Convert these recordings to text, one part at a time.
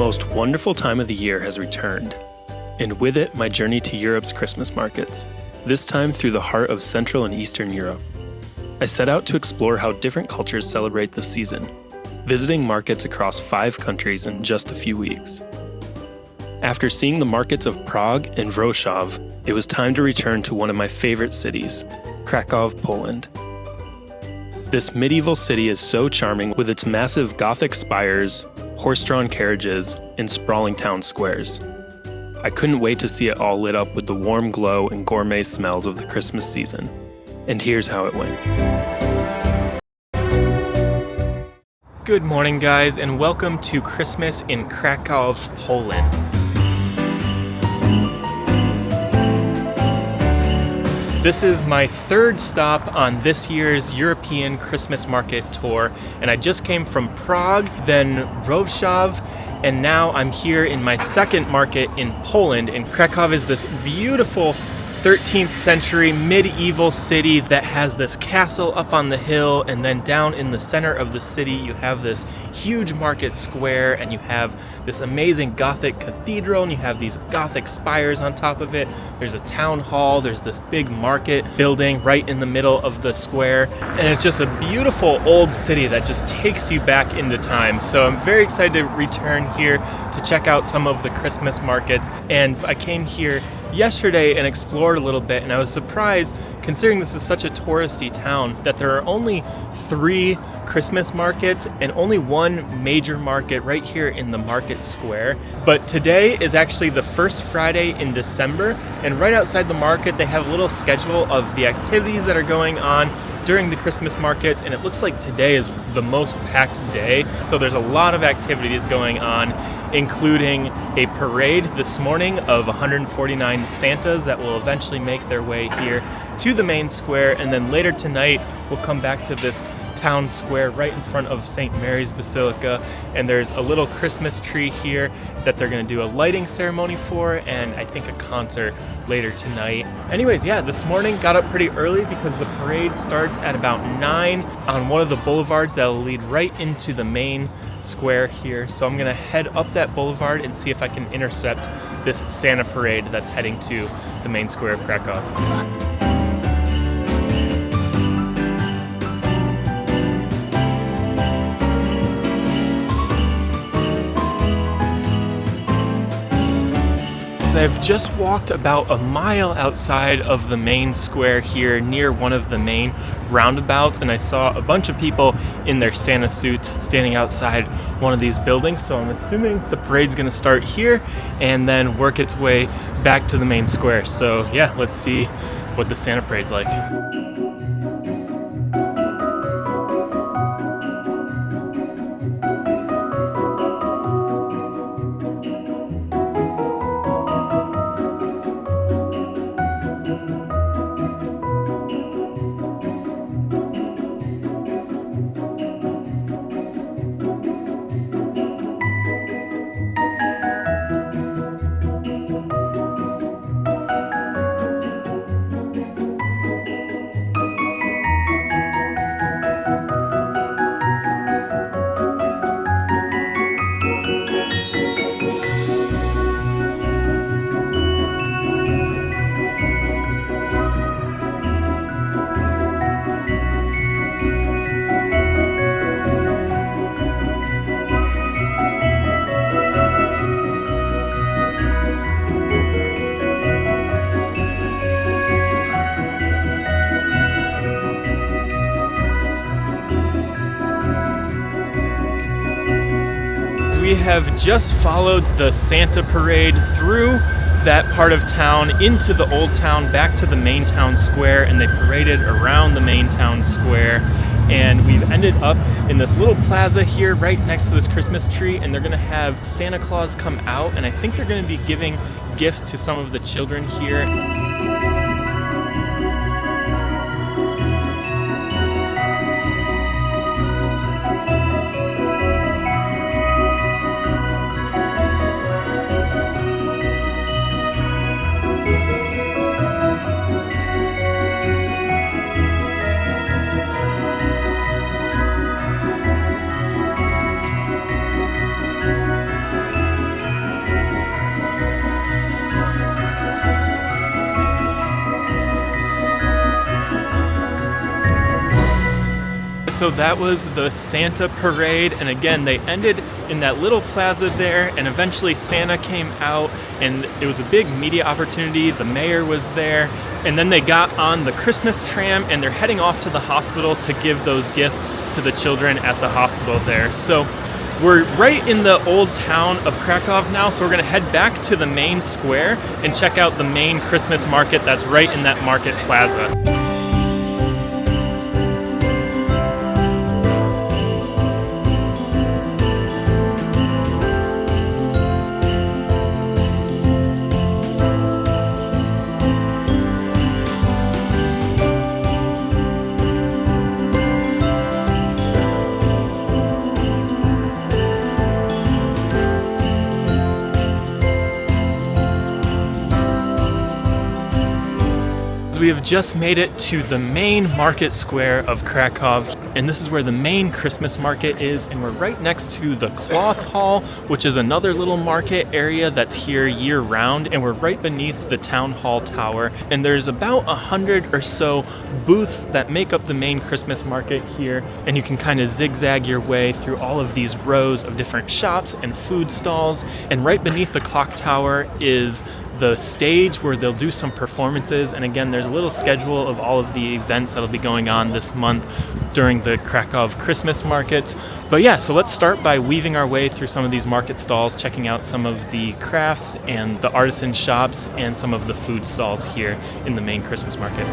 most wonderful time of the year has returned, and with it my journey to Europe's Christmas markets, this time through the heart of Central and Eastern Europe. I set out to explore how different cultures celebrate the season, visiting markets across 5 countries in just a few weeks. After seeing the markets of Prague and Wrocław, it was time to return to one of my favorite cities, Krakow, Poland. This medieval city is so charming with its massive Gothic spires, horse-drawn carriages, and sprawling town squares. I couldn't wait to see it all lit up with the warm glow and gourmet smells of the Christmas season. And here's how it went. Good morning, guys, and welcome to Christmas in Krakow, Poland. This is my 3rd stop on this year's European Christmas market tour, and I just came from Prague, then Wrocław, and now I'm here in my 2nd market in Poland. And Krakow is this beautiful 13th century medieval city that has this castle up on the hill, and then down in the center of the city you have this huge market square, and you have this amazing Gothic cathedral, and you have these Gothic spires on top of it. There's a town hall, there's this big market building right in the middle of the square, and it's just a beautiful old city that just takes you back into time. So I'm very excited to return here to check out some of the Christmas markets, and I came here yesterday and explored a little bit, and I was surprised, considering this is such a touristy town, that there are only 3 Christmas markets and only 1 major market right here in the market square. But today is actually the first Friday in December, and right outside the market they have a little schedule of the activities that are going on during the Christmas markets, and it looks like today is the most packed day. So there's a lot of activities going on, including a parade this morning of 149 Santas that will eventually make their way here to the main square, and then later tonight we'll come back to this town square right in front of St. Mary's Basilica, and there's a little Christmas tree here that they're going to do a lighting ceremony for, and I think a concert later tonight. Anyways, yeah, this morning got up pretty early because the parade starts at about 9 on one of the boulevards that will lead right into the main square here. So I'm gonna head up that boulevard and see if I can intercept this Santa parade that's heading to the main square of Krakow. I've just walked about a mile outside of the main square here near one of the main roundabouts, and I saw a bunch of people in their Santa suits standing outside one of these buildings. So I'm assuming the parade's gonna start here and then work its way back to the main square. So yeah, let's see what the Santa parade's like. We have just followed the Santa parade through that part of town into the old town, back to the main town square, and they paraded around the main town square. And we've ended up in this little plaza here right next to this Christmas tree, and they're gonna have Santa Claus come out, and I think they're gonna be giving gifts to some of the children here. so that was the Santa parade, and again they ended in that little plaza there, and eventually Santa came out and it was a big media opportunity. The mayor was there, and then they got on the Christmas tram and they're heading off to the hospital to give those gifts to the children at the hospital there. So we're right in the old town of Krakow now, so we're gonna head back to the main square and check out the main Christmas market that's right in that market plaza. We have just made it to the main market square of Krakow, and this is where the main Christmas market is, and we're right next to the cloth hall, which is another little market area that's here year round, and we're right beneath the town hall tower, and there's about 100 or so booths that make up the main Christmas market here, and you can kind of zigzag your way through all of these rows of different shops and food stalls, and right beneath the clock tower is the stage where they'll do some performances, and again there's a little schedule of all of the events that'll be going on this month during the Krakow Christmas markets. But yeah, so let's start by weaving our way through some of these market stalls, checking out some of the crafts and the artisan shops and some of the food stalls here in the main Christmas market.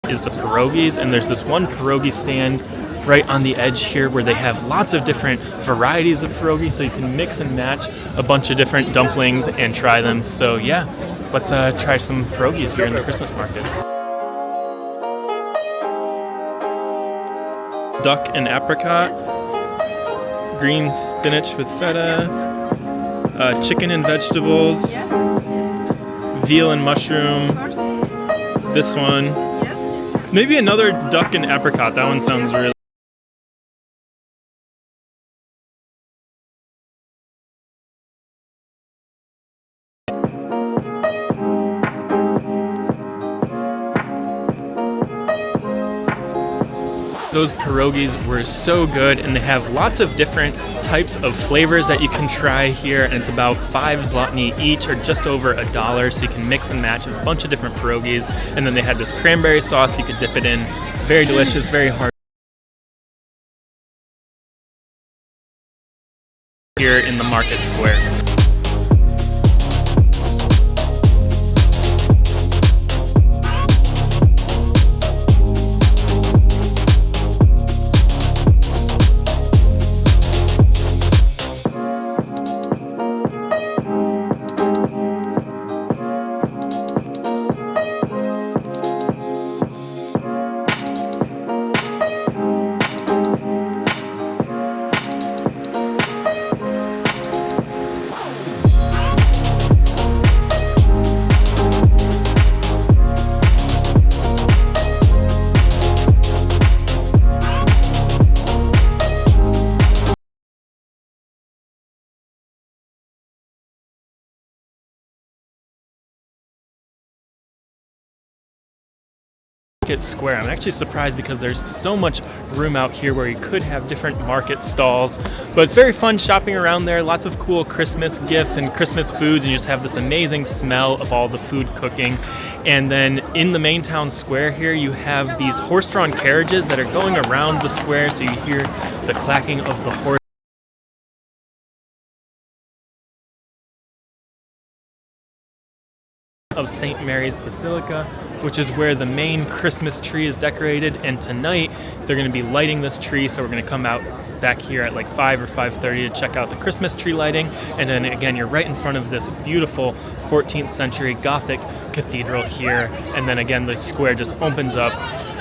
Is the pierogies, and there's this one pierogi stand right on the edge here where they have lots of different varieties of pierogies, so you can mix and match a bunch of different dumplings and try them. So yeah, let's try some pierogies here in the Christmas market. Duck and apricot, green spinach with feta, chicken and vegetables, veal and mushroom, this one. Maybe another duck and apricot. That one sounds really... Those pierogies were so good, and they have lots of different types of flavors that you can try here, and it's about 5 zlotni each, or just over $1, so you can mix and match a bunch of different pierogies. And then they had this cranberry sauce you could dip it in. Very delicious, very hard. Here in the market square. Market square. I'm actually surprised because there's so much room out here where you could have different market stalls, but it's very fun shopping around there. Lots of cool Christmas gifts and Christmas foods, and you just have this amazing smell of all the food cooking. And then in the main town square here, you have these horse-drawn carriages that are going around the square, so you hear the clacking of the horse of St. Mary's Basilica, which is where the main Christmas tree is decorated. And tonight they're going to be lighting this tree, so we're going to come out back here at like 5 or 5:30 to check out the Christmas tree lighting. And then again, you're right in front of this beautiful 14th century Gothic cathedral here. And then again, the square just opens up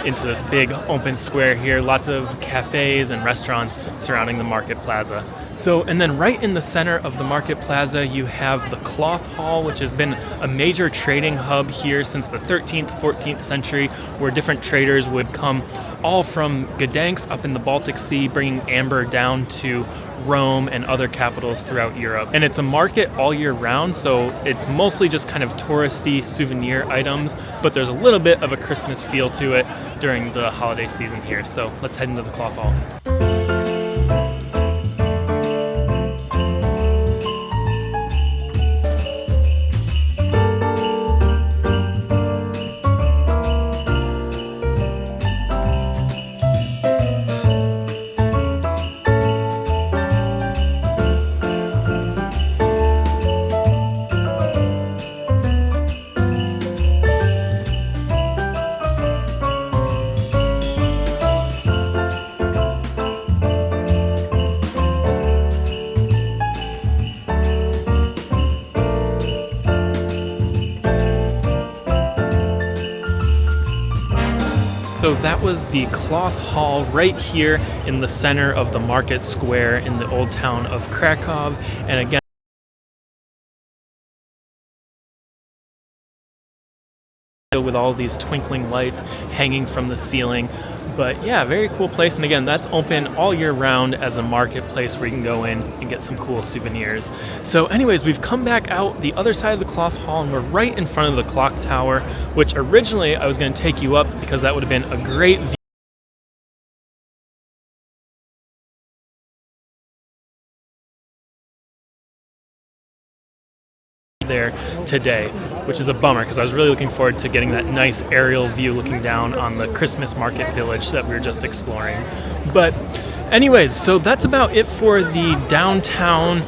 into this big open square here. Lots of cafes and restaurants surrounding the market plaza. So, and then right in the center of the market plaza, you have the Cloth Hall, which has been a major trading hub here since the 13th, 14th century, where different traders would come all from Gdansk up in the Baltic Sea, bringing amber down to Rome and other capitals throughout Europe. And it's a market all year round, so it's mostly just kind of touristy souvenir items, but there's a little bit of a Christmas feel to it during the holiday season here. So let's head into the Cloth Hall. So that was the Cloth Hall right here in the center of the market square in the old town of Krakow. And again, with all these twinkling lights hanging from the ceiling. But yeah, very cool place. And again, that's open all year round as a marketplace where you can go in and get some cool souvenirs. So anyways, we've come back out the other side of the Cloth Hall and we're right in front of the clock tower, which originally I was going to take you up because that would have been a great view there today, which is a bummer because I was really looking forward to getting that nice aerial view looking down on the Christmas market village that we were just exploring. But anyways, so that's about it for the downtown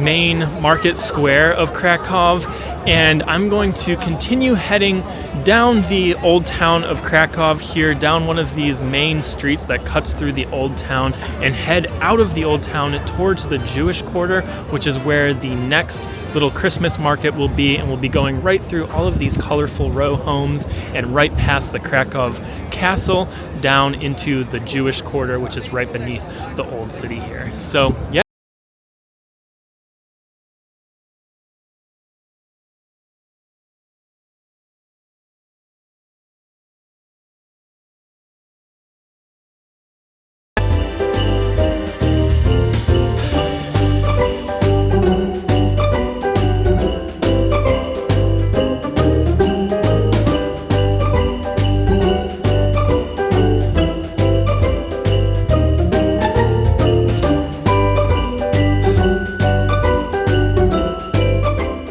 main market square of Krakow, and I'm going to continue heading down the old town of Krakow here, down one of these main streets that cuts through the old town, and head out of the old town towards the Jewish quarter, which is where the next little Christmas market will be, and we'll be going right through all of these colorful row homes and right past the Krakow castle down into the Jewish quarter, which is right beneath the old city here. So yeah.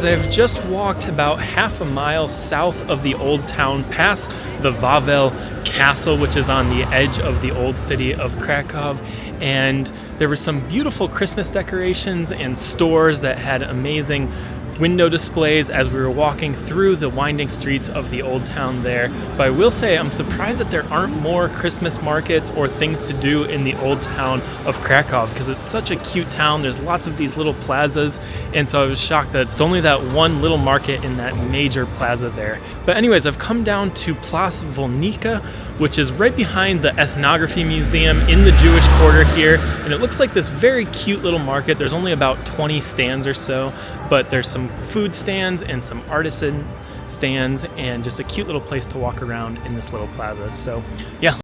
I've just walked about half a mile south of the old town past the Wawel Castle, which is on the edge of the old city of Krakow, and there were some beautiful Christmas decorations and stores that had amazing window displays as we were walking through the winding streets of the old town there. But I will say I'm surprised that there aren't more Christmas markets or things to do in the old town of Krakow because it's such a cute town. There's lots of these little plazas, and so I was shocked that it's only that one little market in that major plaza there. But anyways, I've come down to Place Volnica, which is right behind the Ethnography Museum in the Jewish quarter here, and it looks like this very cute little market. There's only about 20 stands or so, but there's some food stands and some artisan stands and just a cute little place to walk around in this little plaza. So yeah.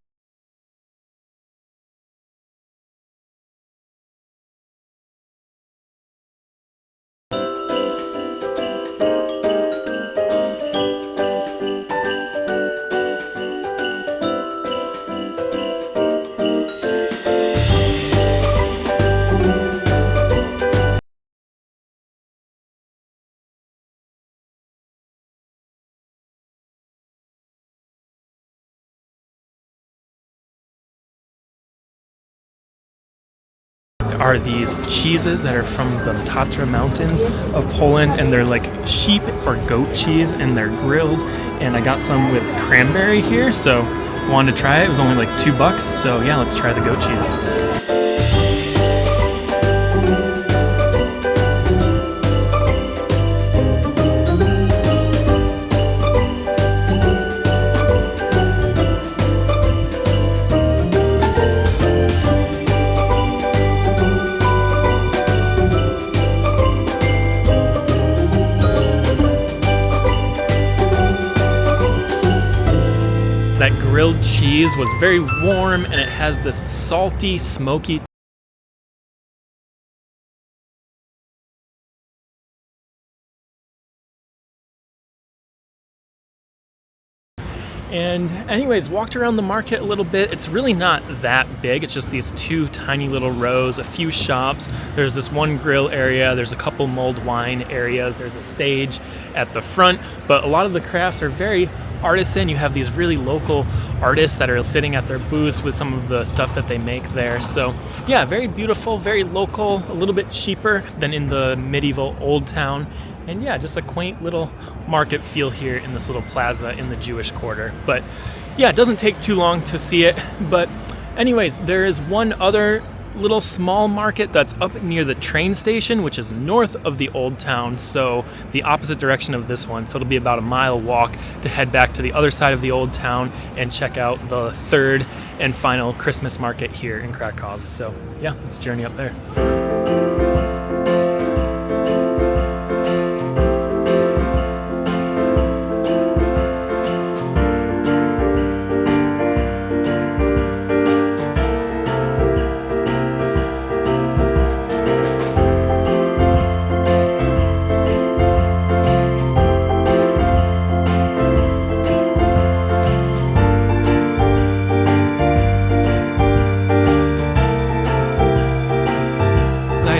are these cheeses that are from the Tatra mountains of Poland, and they're like sheep or goat cheese, and they're grilled. And I got some with cranberry here, so wanted to try it. It was only like $2, so yeah, let's try the goat cheese. That grilled cheese was very warm, and it has this salty, smoky. And anyways, walked around the market a little bit. It's really not that big. It's just these two tiny little rows, a few shops. There's this one grill area. There's a couple mulled wine areas. There's a stage at the front, but a lot of the crafts are very artisan. You have these really local artists that are sitting at their booths with some of the stuff that they make there. So yeah, very beautiful, very local, a little bit cheaper than in the medieval old town. And yeah, just a quaint little market feel here in this little plaza in the Jewish quarter. But yeah, it doesn't take too long to see it. But anyways, there is one other little small market that's up near the train station, which is north of the old town, so the opposite direction of this one. So it'll be about a mile walk to head back to the other side of the old town and check out the third and final Christmas market here in Krakow. So yeah, let's journey up there.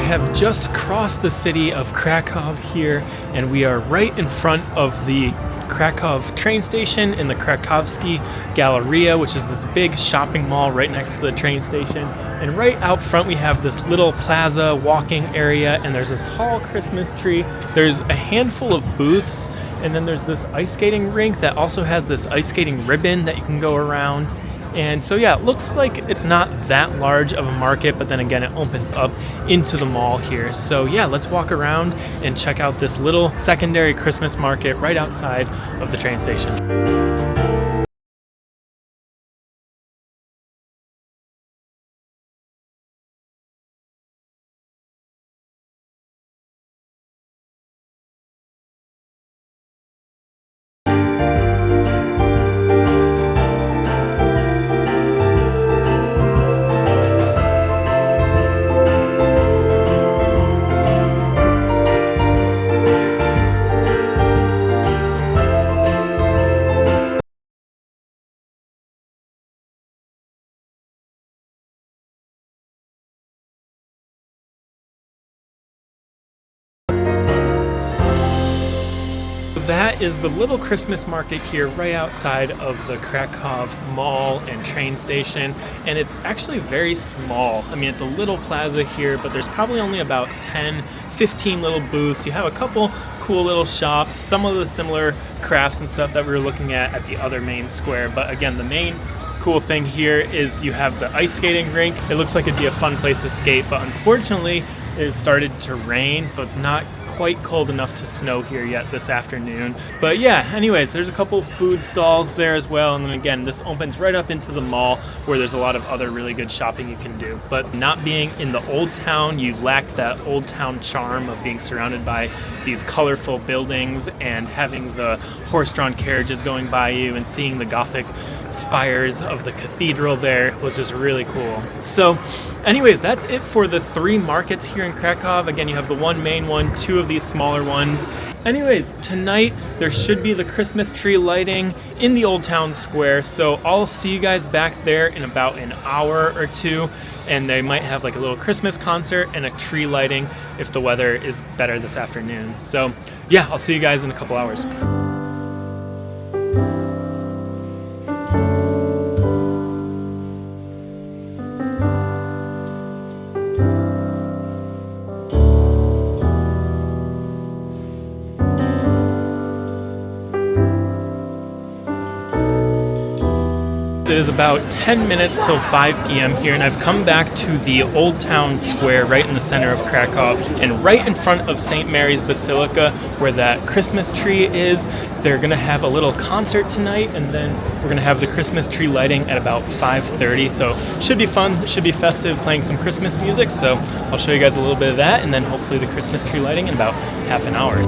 Have just crossed the city of Krakow here, and we are right in front of the Krakow train station in the Krakowski Galleria, which is this big shopping mall right next to the train station. And right out front we have this little plaza walking area, and there's a tall Christmas tree. There's a handful of booths, and then there's this ice skating rink that also has this ice skating ribbon that you can go around. And so yeah, it looks like it's not that large of a market, but then again, it opens up into the mall here. So yeah, let's walk around and check out this little secondary Christmas market right outside of the train station. That is the little Christmas market here right outside of the Krakow mall and train station, and it's actually very small. I mean, it's a little plaza here, but there's probably only about 10-15 little booths. You have a couple cool little shops, some of the similar crafts and stuff that we were looking at the other main square, but again, the main cool thing here is you have the ice skating rink. It looks like it'd be a fun place to skate, but unfortunately it started to rain, so it's not quite cold enough to snow here yet this afternoon. But yeah, anyways, there's a couple food stalls there as well, and then again, this opens right up into the mall where there's a lot of other really good shopping you can do. But not being in the old town, you lack that old town charm of being surrounded by these colorful buildings and having the horse-drawn carriages going by you and seeing the gothic spires of the cathedral there was just really cool. So anyways, that's it for the 3 markets here in Krakow. Again, you have the one main one, 2 of these smaller ones. Anyways, tonight there should be the Christmas tree lighting in the Old Town Square, so I'll see you guys back there in about an hour or 2, and they might have like a little Christmas concert and a tree lighting if the weather is better this afternoon. So yeah, I'll see you guys in a couple hours. It is about 10 minutes till 5 p.m. here, and I've come back to the Old Town Square right in the center of Krakow, and right in front of St. Mary's Basilica, where that Christmas tree is. They're gonna have a little concert tonight, and then we're gonna have the Christmas tree lighting at about 5:30. So should be fun, should be festive, playing some Christmas music. So I'll show you guys a little bit of that, and then hopefully the Christmas tree lighting in about half an hour.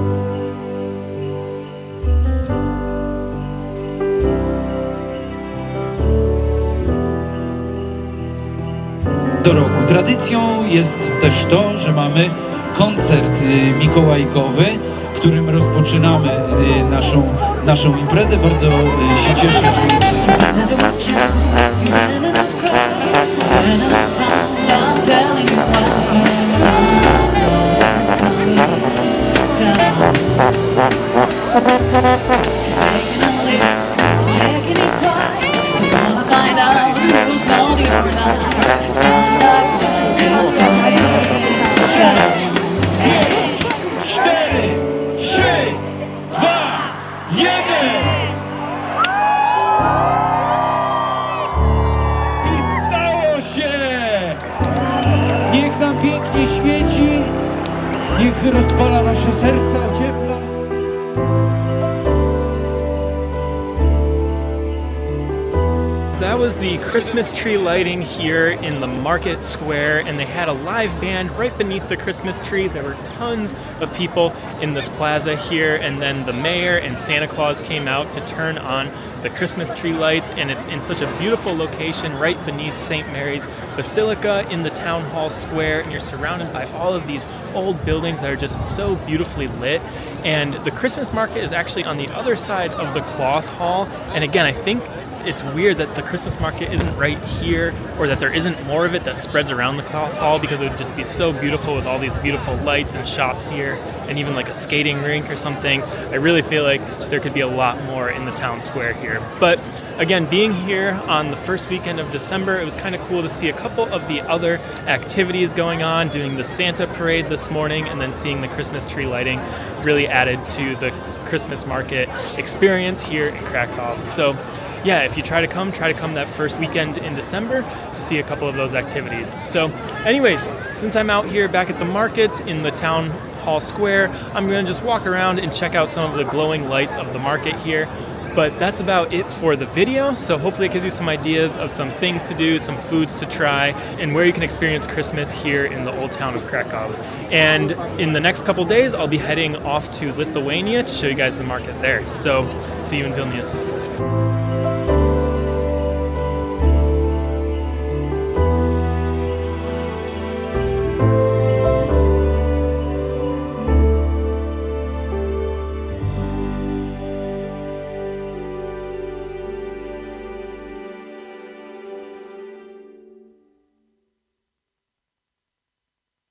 Do roku. Tradycją jest też to, że mamy koncert mikołajkowy, którym rozpoczynamy naszą imprezę. Bardzo się cieszę, że niech nam pięknie świeci, niech rozpala nasze serca ciepła. That was the Christmas tree lighting here in the market square, and they had a live band right beneath the Christmas tree. There were tons of people in this plaza here, and then the mayor and Santa Claus came out to turn on the Christmas tree lights, and it's in such a beautiful location right beneath St. Mary's Basilica in the town hall square, and you're surrounded by all of these old buildings that are just so beautifully lit. And the Christmas market is actually on the other side of the cloth hall, and again, I think it's weird that the Christmas market isn't right here, or that there isn't more of it that spreads around the cloth hall, because it would just be so beautiful with all these beautiful lights and shops here, and even like a skating rink or something. I really feel like there could be a lot more in the town square here. But again, being here on the first weekend of December, it was kind of cool to see a couple of the other activities going on, doing the Santa parade this morning, and then seeing the Christmas tree lighting really added to the Christmas market experience here in Krakow. So yeah, if you try to come that first weekend in December to see a couple of those activities. So anyways, since I'm out here back at the markets in the town hall square, I'm going to just walk around and check out some of the glowing lights of the market here. But that's about it for the video, so hopefully it gives you some ideas of some things to do, some foods to try, and where you can experience Christmas here in the old town of Krakow. And in the next couple days, I'll be heading off to Lithuania to show you guys the market there. So see you in Vilnius.